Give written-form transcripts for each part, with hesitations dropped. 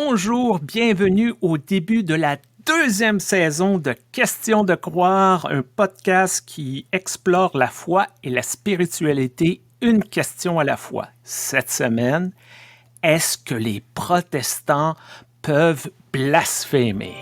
Bonjour, bienvenue au début de la deuxième saison de Questions de croire, un podcast qui explore la foi et la spiritualité, une question à la fois. Cette semaine, est-ce que les protestants peuvent blasphémer?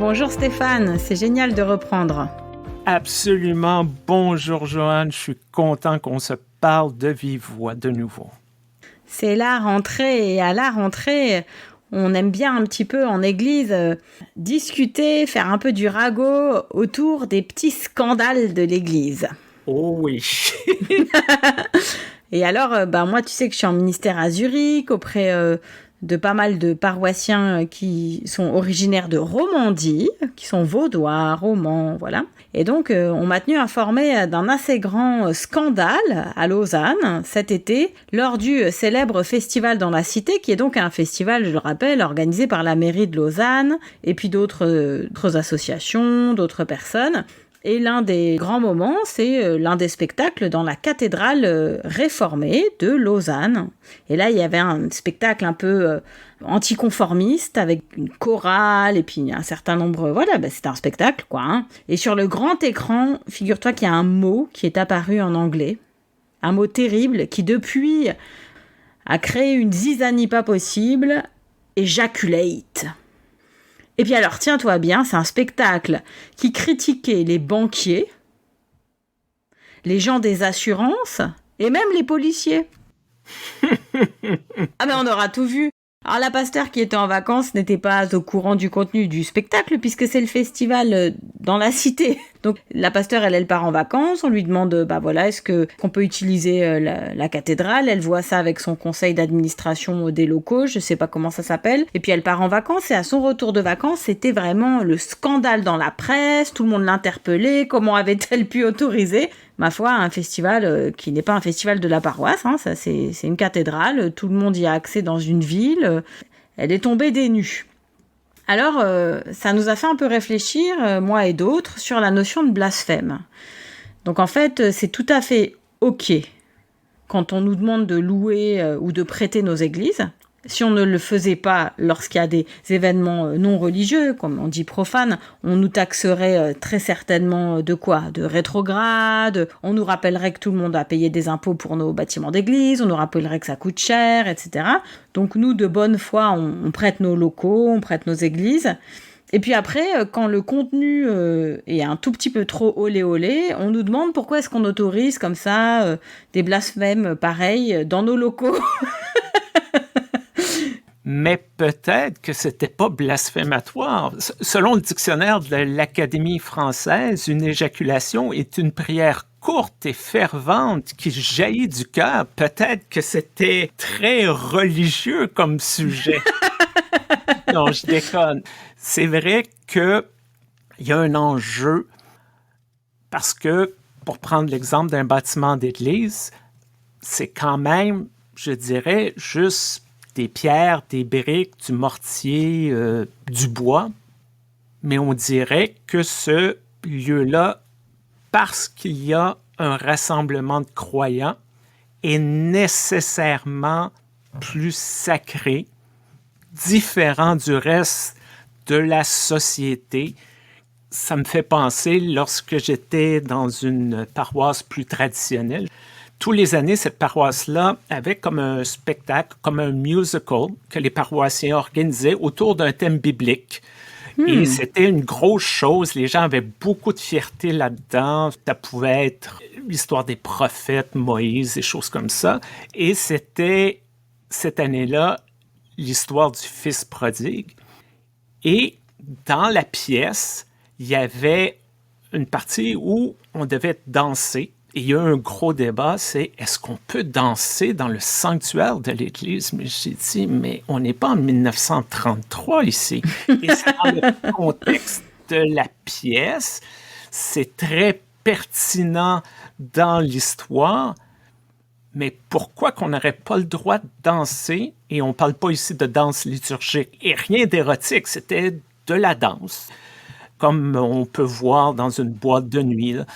Bonjour Stéphane, c'est génial de reprendre. Absolument. Bonjour Joanne, je suis content qu'on se parle de vive voix de nouveau. C'est la rentrée et à la rentrée, on aime bien un petit peu en église discuter, faire un peu du ragot autour des petits scandales de l'église. Oh oui. Et alors, moi tu sais que je suis en ministère à Zurich auprès de pas mal de paroissiens qui sont originaires de Romandie, qui sont vaudois, romans, voilà. Et donc, on m'a tenu informé d'un assez grand scandale à Lausanne cet été, lors du célèbre festival dans la cité, qui est donc un festival, je le rappelle, organisé par la mairie de Lausanne, et puis d'autres associations, d'autres personnes. Et l'un des grands moments, c'est l'un des spectacles dans la cathédrale réformée de Lausanne. Et là, il y avait un spectacle un peu anticonformiste avec une chorale et puis un certain nombre... Voilà, c'était un spectacle, quoi. Hein. Et sur le grand écran, figure-toi qu'il y a un mot qui est apparu en anglais. Un mot terrible qui, depuis, a créé une zizanie pas possible. Ejaculate. Et puis alors, tiens-toi bien, c'est un spectacle qui critiquait les banquiers, les gens des assurances et même les policiers. Ah ben on aura tout vu. Alors la pasteur qui était en vacances n'était pas au courant du contenu du spectacle puisque c'est le festival dans la cité. Donc la pasteur, elle part en vacances, on lui demande est-ce qu'on peut utiliser la cathédrale, elle voit ça avec son conseil d'administration des locaux, je sais pas comment ça s'appelle, et puis elle part en vacances et à son retour de vacances, c'était vraiment le scandale dans la presse, tout le monde l'interpellait, comment avait-elle pu autoriser ma foi, un festival qui n'est pas un festival de la paroisse, hein, ça c'est une cathédrale, tout le monde y a accès dans une ville, elle est tombée des nues. Alors, ça nous a fait un peu réfléchir, moi et d'autres, sur la notion de blasphème. Donc en fait, c'est tout à fait OK quand on nous demande de louer ou de prêter nos églises. Si on ne le faisait pas lorsqu'il y a des événements non religieux, comme on dit profanes, on nous taxerait très certainement de quoi ? De rétrograde, on nous rappellerait que tout le monde a payé des impôts pour nos bâtiments d'église, on nous rappellerait que ça coûte cher, etc. Donc nous, de bonne foi, on prête nos locaux, on prête nos églises. Et puis après, quand le contenu est un tout petit peu trop olé, on nous demande pourquoi est-ce qu'on autorise comme ça des blasphèmes pareils dans nos locaux. Mais peut-être que c'était pas blasphématoire. Selon le dictionnaire de l'Académie française, une éjaculation est une prière courte et fervente qui jaillit du cœur. Peut-être que c'était très religieux comme sujet. Non, je déconne. C'est vrai qu'il y a un enjeu parce que, pour prendre l'exemple d'un bâtiment d'église, c'est quand même, je dirais, juste des pierres, des briques, du mortier, du bois. Mais on dirait que ce lieu-là, parce qu'il y a un rassemblement de croyants, est nécessairement plus sacré, différent du reste de la société. Ça me fait penser, lorsque j'étais dans une paroisse plus traditionnelle, tous les années, cette paroisse-là avait comme un spectacle, comme un musical que les paroissiens organisaient autour d'un thème biblique. Et c'était une grosse chose. Les gens avaient beaucoup de fierté là-dedans. Ça pouvait être l'histoire des prophètes, Moïse, des choses comme ça. Et c'était, cette année-là, l'histoire du fils prodigue. Et dans la pièce, il y avait une partie où on devait danser. Et il y a un gros débat, c'est est-ce qu'on peut danser dans le sanctuaire de l'Église? Mais j'ai dit, mais on n'est pas en 1933 ici. Et c'est dans le contexte de la pièce, c'est très pertinent dans l'histoire, mais pourquoi qu'on n'aurait pas le droit de danser? Et on ne parle pas ici de danse liturgique et rien d'érotique, c'était de la danse, comme on peut voir dans une boîte de nuit, là.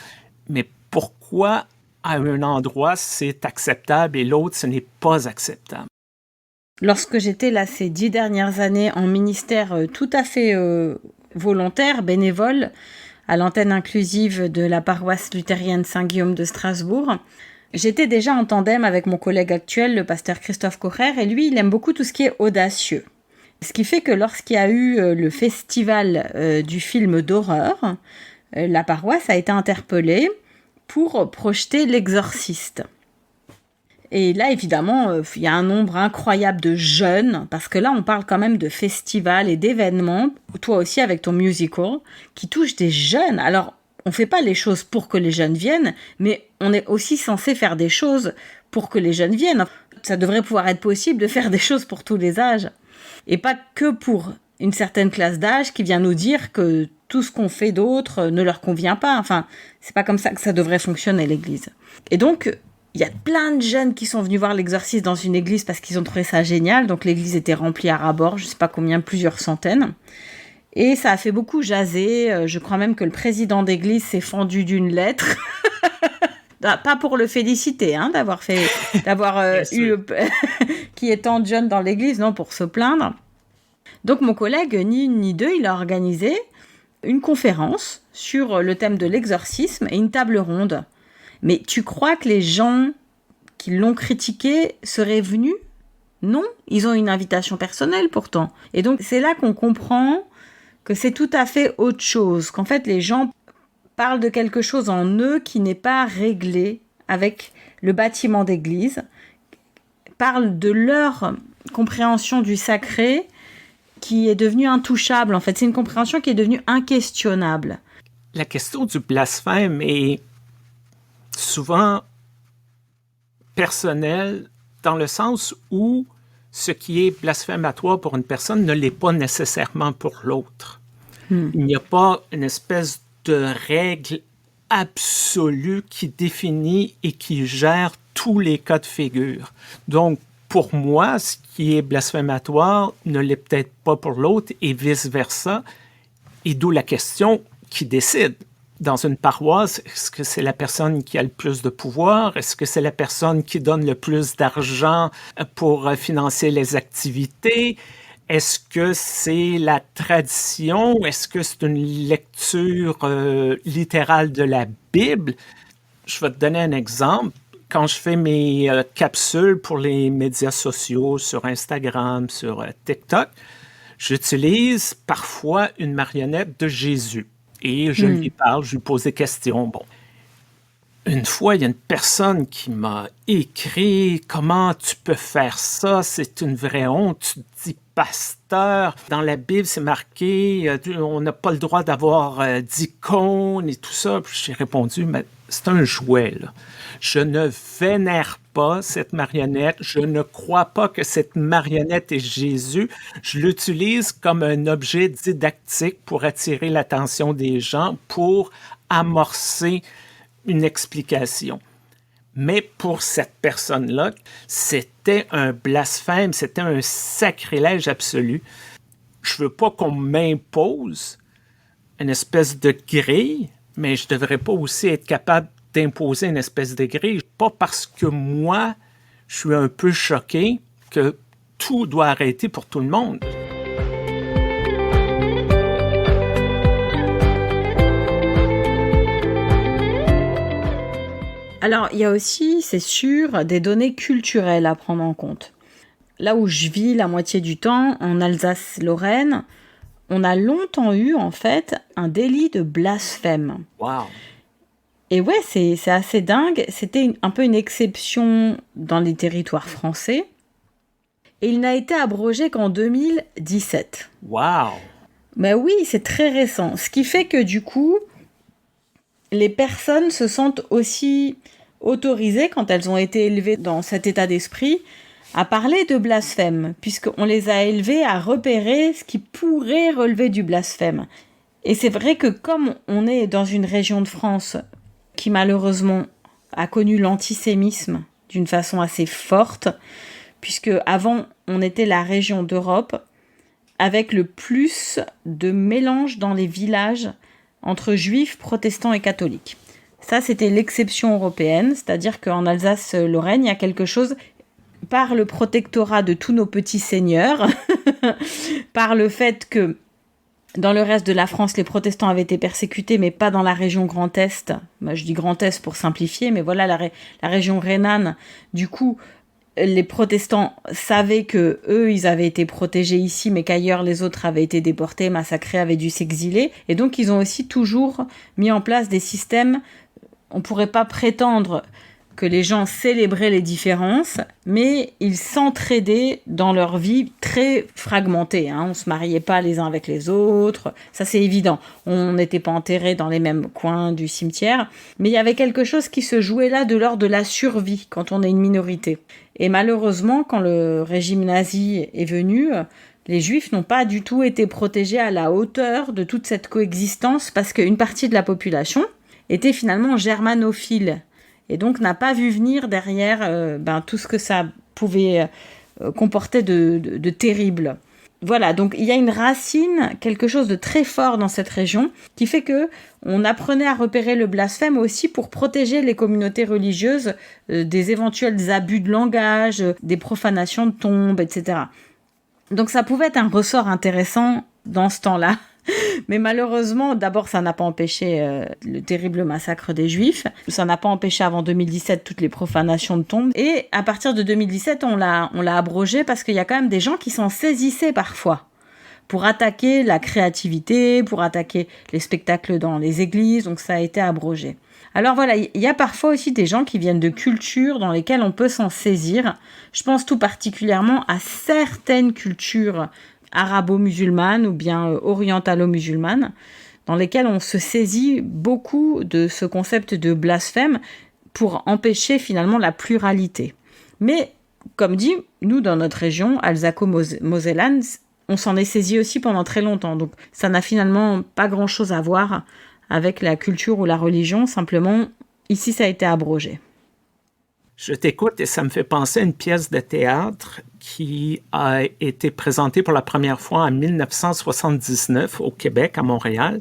Mais pourquoi à un endroit c'est acceptable et l'autre ce n'est pas acceptable? Lorsque j'étais là ces 10 dernières années en ministère tout à fait volontaire, bénévole, à l'antenne inclusive de la paroisse luthérienne Saint-Guillaume de Strasbourg, j'étais déjà en tandem avec mon collègue actuel, le pasteur Christophe Kocher, et lui, il aime beaucoup tout ce qui est audacieux. Ce qui fait que lorsqu'il y a eu le festival du film d'horreur, la paroisse a été interpellée pour projeter L'Exorciste. Et là, évidemment, il y a un nombre incroyable de jeunes, parce que là, on parle quand même de festivals et d'événements, toi aussi avec ton musical, qui touchent des jeunes. Alors, on ne fait pas les choses pour que les jeunes viennent, mais on est aussi censé faire des choses pour que les jeunes viennent. Ça devrait pouvoir être possible de faire des choses pour tous les âges. Et pas que pour une certaine classe d'âge qui vient nous dire que tout ce qu'on fait d'autre ne leur convient pas. Enfin, c'est pas comme ça que ça devrait fonctionner, l'Église. Et donc, il y a plein de jeunes qui sont venus voir l'exorcisme dans une église parce qu'ils ont trouvé ça génial. Donc l'église était remplie à ras-bord, je ne sais pas combien, plusieurs centaines. Et ça a fait beaucoup jaser. Je crois même que le président d'église s'est fendu d'une lettre. Pas pour le féliciter, hein, d'avoir eu qui est tant de jeunes dans l'église, non, pour se plaindre. Donc mon collègue, ni une ni deux, il a organisé une conférence sur le thème de l'exorcisme et une table ronde. Mais tu crois que les gens qui l'ont critiqué seraient venus? Non, ils ont une invitation personnelle pourtant. Et donc c'est là qu'on comprend que c'est tout à fait autre chose, qu'en fait les gens parlent de quelque chose en eux qui n'est pas réglé avec le bâtiment d'église, parlent de leur compréhension du sacré qui est devenue intouchable. En fait, c'est une compréhension qui est devenue inquestionnable. La question du blasphème est souvent personnel dans le sens où ce qui est blasphématoire pour une personne ne l'est pas nécessairement pour l'autre. Il n'y a pas une espèce de règle absolue qui définit et qui gère tous les cas de figure. Donc, pour moi, ce qui est blasphématoire ne l'est peut-être pas pour l'autre et vice-versa. Et d'où la question qui décide. Dans une paroisse, est-ce que c'est la personne qui a le plus de pouvoir? Est-ce que c'est la personne qui donne le plus d'argent pour financer les activités? Est-ce que c'est la tradition? Est-ce que c'est une lecture littérale de la Bible? Je vais te donner un exemple. Quand je fais mes capsules pour les médias sociaux sur Instagram, sur TikTok, j'utilise parfois une marionnette de Jésus. Et je lui parle, je lui pose des questions. Bon. Une fois, il y a une personne qui m'a écrit « Comment tu peux faire ça? C'est une vraie honte. Tu te dis pasteur. Dans la Bible, c'est marqué on n'a pas le droit d'avoir d'icônes et tout ça. » Puis j'ai répondu « Mais c'est un jouet, là. Je ne vénère pas cette marionnette. Je ne crois pas que cette marionnette est Jésus. Je l'utilise comme un objet didactique pour attirer l'attention des gens, pour amorcer une explication. Mais pour cette personne-là, c'était un blasphème, c'était un sacrilège absolu. Je veux pas qu'on m'impose une espèce de grille, mais je devrais pas aussi être capable d'imposer une espèce de grille. Pas parce que moi, je suis un peu choqué que tout doit arrêter pour tout le monde. Alors, il y a aussi, c'est sûr, des données culturelles à prendre en compte. Là où je vis la moitié du temps, en Alsace-Lorraine, on a longtemps eu, en fait, un délit de blasphème. Wow! Et ouais, c'est assez dingue. C'était un peu une exception dans les territoires français. Et il n'a été abrogé qu'en 2017. Wow! Mais oui, c'est très récent. Ce qui fait que du coup, les personnes se sentent aussi autorisées, quand elles ont été élevées dans cet état d'esprit, à parler de blasphème, puisqu'on les a élevées à repérer ce qui pourrait relever du blasphème. Et c'est vrai que comme on est dans une région de France qui malheureusement a connu l'antisémisme d'une façon assez forte, puisque avant on était la région d'Europe avec le plus de mélange dans les villages entre juifs, protestants et catholiques. Ça, c'était l'exception européenne, c'est-à-dire qu'en Alsace-Lorraine, il y a quelque chose, par le protectorat de tous nos petits seigneurs, par le fait que dans le reste de la France, les protestants avaient été persécutés, mais pas dans la région Grand Est. Moi, je dis Grand Est pour simplifier, mais voilà, la région rhénane. Du coup, les protestants savaient que eux, ils avaient été protégés ici, mais qu'ailleurs, les autres avaient été déportés, massacrés, avaient dû s'exiler. Et donc, ils ont aussi toujours mis en place des systèmes. On ne pourrait pas prétendre que les gens célébraient les différences, mais ils s'entraidaient dans leur vie très fragmentée. On ne se mariait pas les uns avec les autres, ça c'est évident. On n'était pas enterrés dans les mêmes coins du cimetière, mais il y avait quelque chose qui se jouait là de l'ordre de la survie quand on est une minorité. Et malheureusement, quand le régime nazi est venu, les Juifs n'ont pas du tout été protégés à la hauteur de toute cette coexistence parce qu'une partie de la population était finalement germanophile. Et donc n'a pas vu venir derrière tout ce que ça pouvait comporter de terrible. Voilà, donc il y a une racine, quelque chose de très fort dans cette région, qui fait que on apprenait à repérer le blasphème aussi pour protéger les communautés religieuses des éventuels abus de langage, des profanations de tombes, etc. Donc ça pouvait être un ressort intéressant dans ce temps-là. Mais malheureusement, d'abord, ça n'a pas empêché le terrible massacre des Juifs. Ça n'a pas empêché avant 2017 toutes les profanations de tombes. Et à partir de 2017, on l'a abrogé parce qu'il y a quand même des gens qui s'en saisissaient parfois pour attaquer la créativité, pour attaquer les spectacles dans les églises. Donc ça a été abrogé. Alors voilà, il y a parfois aussi des gens qui viennent de cultures dans lesquelles on peut s'en saisir. Je pense tout particulièrement à certaines cultures arabo-musulmanes ou bien orientalo-musulmanes, dans lesquelles on se saisit beaucoup de ce concept de blasphème pour empêcher finalement la pluralité. Mais, comme dit, nous, dans notre région, Alsaco-Mosellane, on s'en est saisi aussi pendant très longtemps. Donc, ça n'a finalement pas grand-chose à voir avec la culture ou la religion. Simplement, ici, ça a été abrogé. Je t'écoute et ça me fait penser à une pièce de théâtre qui a été présentée pour la première fois en 1979 au Québec, à Montréal.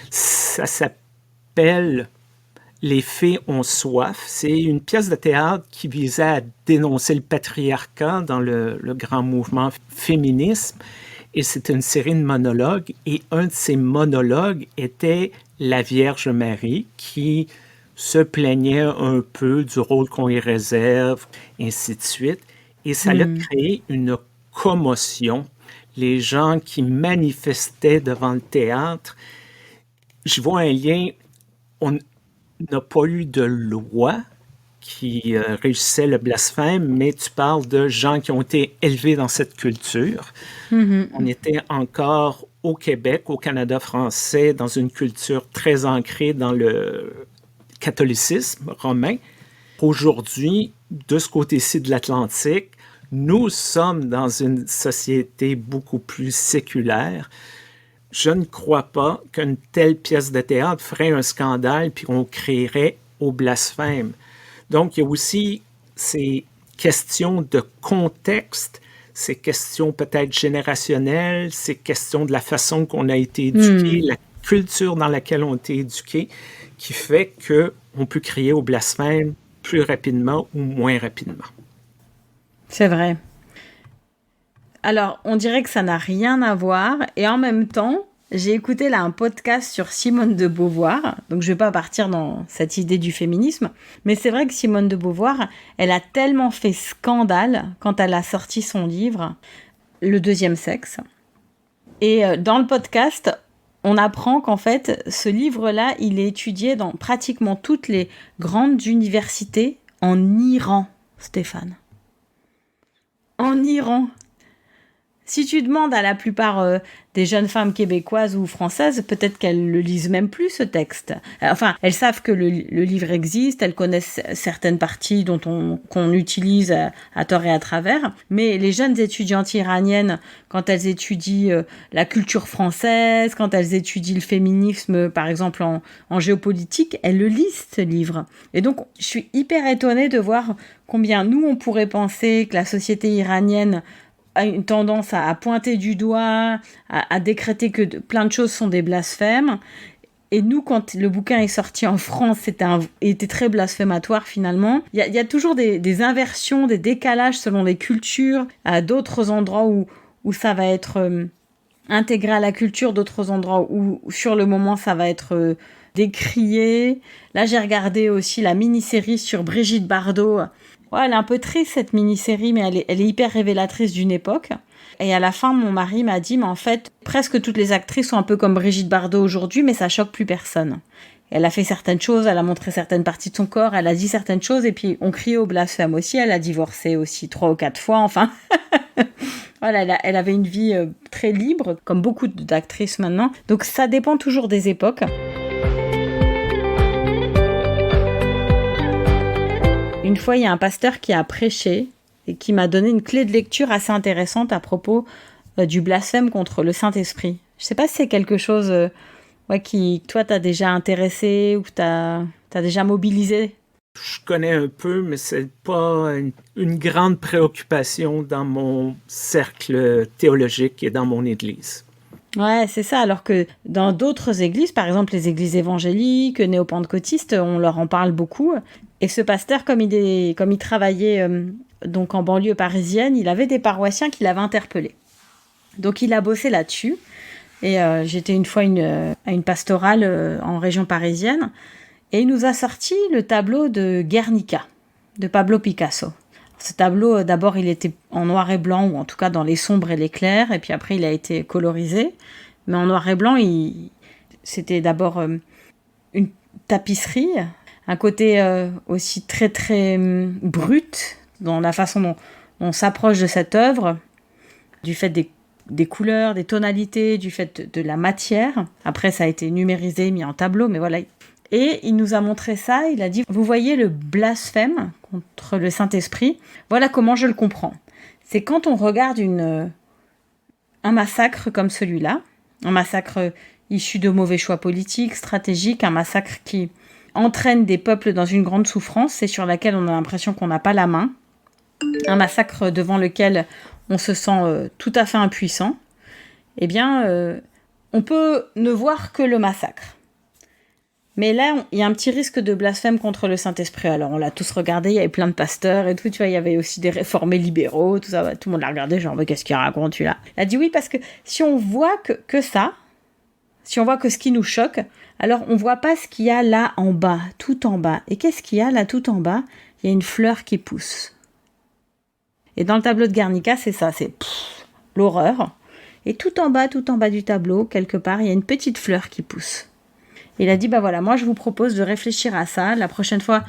Ça s'appelle « Les fées ont soif ». C'est une pièce de théâtre qui visait à dénoncer le patriarcat dans le grand mouvement féminisme. Et c'était une série de monologues. Et un de ces monologues était la Vierge Marie qui se plaignait un peu du rôle qu'on y réserve, ainsi de suite. Et ça a créé une commotion. Les gens qui manifestaient devant le théâtre, je vois un lien, on n'a pas eu de loi qui régissait le blasphème, mais tu parles de gens qui ont été élevés dans cette culture. On était encore au Québec, au Canada français, dans une culture très ancrée dans le catholicisme romain. Aujourd'hui, de ce côté-ci de l'Atlantique, nous sommes dans une société beaucoup plus séculaire. Je ne crois pas qu'une telle pièce de théâtre ferait un scandale puis qu'on créerait au blasphème. Donc, il y a aussi ces questions de contexte, ces questions peut-être générationnelles, ces questions de la façon qu'on a été éduqué, la culture dans laquelle on a été éduqué, qui fait qu'on peut crier au blasphème plus rapidement ou moins rapidement. C'est vrai. Alors, on dirait que ça n'a rien à voir, et en même temps, j'ai écouté là un podcast sur Simone de Beauvoir, donc je ne vais pas partir dans cette idée du féminisme, mais c'est vrai que Simone de Beauvoir, elle a tellement fait scandale quand elle a sorti son livre, Le deuxième sexe. Et dans le podcast, on apprend qu'en fait, ce livre-là, il est étudié dans pratiquement toutes les grandes universités en Iran, Stéphane. En Iran. Si tu demandes à la plupart des jeunes femmes québécoises ou françaises, peut-être qu'elles le lisent même plus, ce texte. Enfin, elles savent que le livre existe, elles connaissent certaines parties qu'on utilise à tort et à travers, mais les jeunes étudiantes iraniennes, quand elles étudient la culture française, quand elles étudient le féminisme, par exemple en géopolitique, elles le lisent, ce livre. Et donc, je suis hyper étonnée de voir combien nous, on pourrait penser que la société iranienne a une tendance à pointer du doigt, à décréter que plein de choses sont des blasphèmes. Et nous, quand le bouquin est sorti en France, était très blasphématoire finalement. Il y a toujours des inversions, des décalages selon les cultures, à d'autres endroits où ça va être intégré à la culture, d'autres endroits où sur le moment ça va être décrié. Là, j'ai regardé aussi la mini-série sur Brigitte Bardot. Ouais, elle est un peu triste, cette mini-série, mais elle est hyper révélatrice d'une époque. Et à la fin, mon mari m'a dit, mais en fait, presque toutes les actrices sont un peu comme Brigitte Bardot aujourd'hui, mais ça choque plus personne. Elle a fait certaines choses, elle a montré certaines parties de son corps, elle a dit certaines choses, et puis on criait au blasphème aussi. Elle a divorcé aussi 3 ou 4 fois, enfin. Voilà, elle avait une vie très libre, comme beaucoup d'actrices maintenant. Donc ça dépend toujours des époques. Une fois, il y a un pasteur qui a prêché et qui m'a donné une clé de lecture assez intéressante à propos du blasphème contre le Saint-Esprit. Je ne sais pas si c'est quelque chose qui, toi, t'a déjà intéressé ou que t'as déjà mobilisé. Je connais un peu, mais c'est pas une grande préoccupation dans mon cercle théologique et dans mon église. Ouais, c'est ça. Alors que dans d'autres églises, par exemple les églises évangéliques, néo-pentecôtistes, on leur en parle beaucoup. Et ce pasteur, comme il travaillait donc en banlieue parisienne, il avait des paroissiens qui l'avaient interpellé. Donc il a bossé là-dessus. Et j'étais une fois à une pastorale en région parisienne. Et il nous a sorti le tableau de Guernica, de Pablo Picasso. Ce tableau, d'abord, il était en noir et blanc, ou en tout cas dans les sombres et les clairs, et puis après, il a été colorisé. Mais en noir et blanc, c'était d'abord une tapisserie, un côté aussi très, très brut, dans la façon dont on s'approche de cette œuvre, du fait des couleurs, des tonalités, du fait de la matière. Après, ça a été numérisé, mis en tableau, mais voilà. Et il nous a montré ça, il a dit, vous voyez le blasphème contre le Saint-Esprit, voilà comment je le comprends. C'est quand on regarde un massacre comme celui-là, un massacre issu de mauvais choix politiques, stratégiques, un massacre qui entraîne des peuples dans une grande souffrance et sur laquelle on a l'impression qu'on n'a pas la main, un massacre devant lequel on se sent tout à fait impuissant, eh bien, on peut ne voir que le massacre. Mais là, il y a un petit risque de blasphème contre le Saint-Esprit. Alors, on l'a tous regardé, il y avait plein de pasteurs et tout, tu vois, il y avait aussi des réformés libéraux, tout ça, tout le monde l'a regardé, genre, mais qu'est-ce qu'il raconte, celui-là ? Il a dit oui, parce que si on voit que ça, si on voit que ce qui nous choque, alors on voit pas ce qu'il y a là en bas, tout en bas. Et qu'est-ce qu'il y a là tout en bas ? Il y a une fleur qui pousse. Et dans le tableau de Guernica, c'est ça, c'est l'horreur. Et tout en bas du tableau, quelque part, il y a une petite fleur qui pousse. Il a dit, voilà, moi je vous propose de réfléchir à ça. La prochaine fois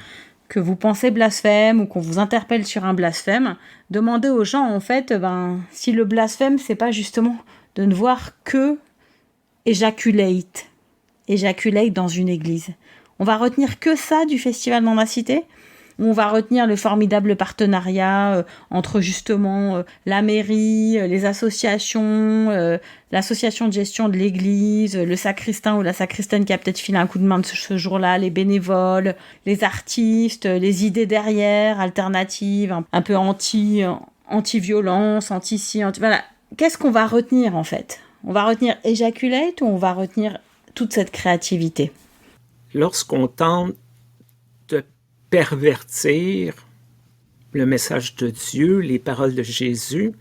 que vous pensez blasphème ou qu'on vous interpelle sur un blasphème, demandez aux gens, en fait, si le blasphème, c'est pas justement de ne voir que éjaculate dans une église. On va retenir que ça du festival dans ma cité ? On va retenir le formidable partenariat entre justement la mairie, les associations, l'association de gestion de l'église, le sacristain ou la sacristaine qui a peut-être filé un coup de main ce jour-là, les bénévoles, les artistes, les idées derrière, alternatives, un peu anti-violence, anti-ci, voilà. Qu'est-ce qu'on va retenir en fait ? On va retenir éjaculate ou on va retenir toute cette créativité ? Lorsqu'on tente de pervertir le message de Dieu, les paroles de Jésus,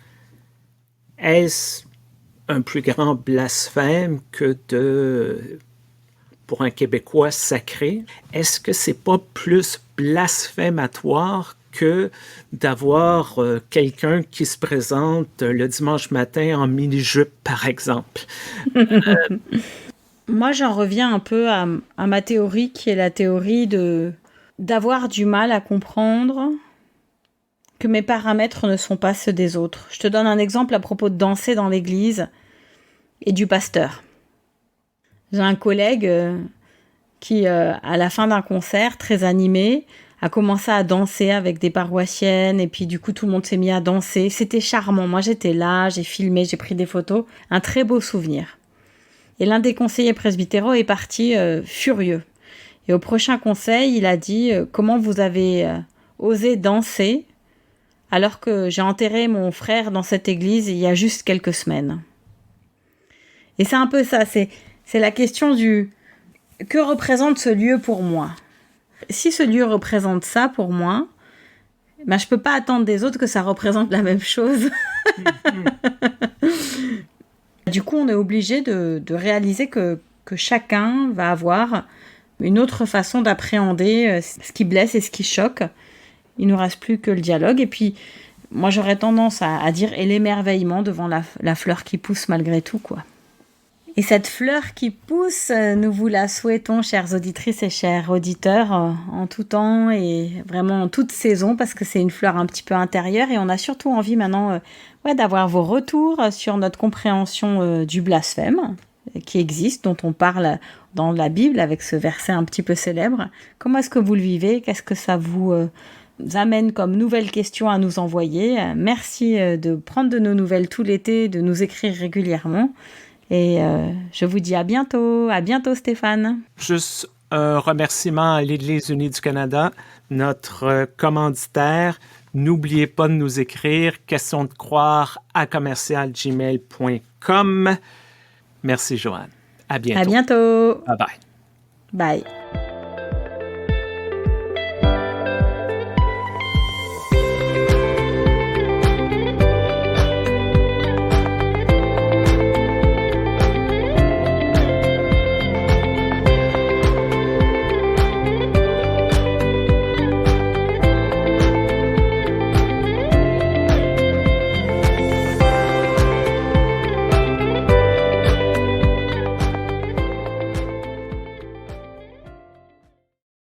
est-ce un plus grand blasphème que pour un Québécois sacré? Est-ce que c'est pas plus blasphématoire que d'avoir quelqu'un qui se présente le dimanche matin en mini-jupe, par exemple? Moi, j'en reviens un peu à ma théorie, qui est la théorie d'avoir du mal à comprendre que mes paramètres ne sont pas ceux des autres. Je te donne un exemple à propos de danser dans l'église et du pasteur. J'ai un collègue qui, à la fin d'un concert, très animé, a commencé à danser avec des paroissiennes et puis du coup tout le monde s'est mis à danser. C'était charmant. Moi j'étais là, j'ai filmé, j'ai pris des photos. Un très beau souvenir. Et l'un des conseillers presbytéraux est parti furieux. Et au prochain conseil, il a dit comment vous avez osé danser alors que j'ai enterré mon frère dans cette église il y a juste quelques semaines. Et c'est un peu ça, c'est la question du que représente ce lieu pour moi. Si ce lieu représente ça pour moi, ben je peux pas attendre des autres que ça représente la même chose. Du coup, on est obligé de réaliser que chacun va avoir une autre façon d'appréhender ce qui blesse et ce qui choque. Il ne nous reste plus que le dialogue. Et puis, moi, j'aurais tendance à dire et l'émerveillement devant la fleur qui pousse malgré tout, quoi. Et cette fleur qui pousse, nous vous la souhaitons, chères auditrices et chers auditeurs, en tout temps et vraiment en toute saison, parce que c'est une fleur un petit peu intérieure. Et on a surtout envie maintenant d'avoir vos retours sur notre compréhension du blasphème qui existe, dont on parle dans la Bible avec ce verset un petit peu célèbre. Comment est-ce que vous le vivez? Qu'est-ce que ça vous amène comme nouvelles questions à nous envoyer? Merci de prendre de nos nouvelles tout l'été, de nous écrire régulièrement. Et je vous dis à bientôt. À bientôt, Stéphane. Juste un remerciement à l'Église unie du Canada, notre commanditaire. N'oubliez pas de nous écrire question de croire @gmail.com. Merci, Joanne. À bientôt. À bientôt. Bye bye. Bye.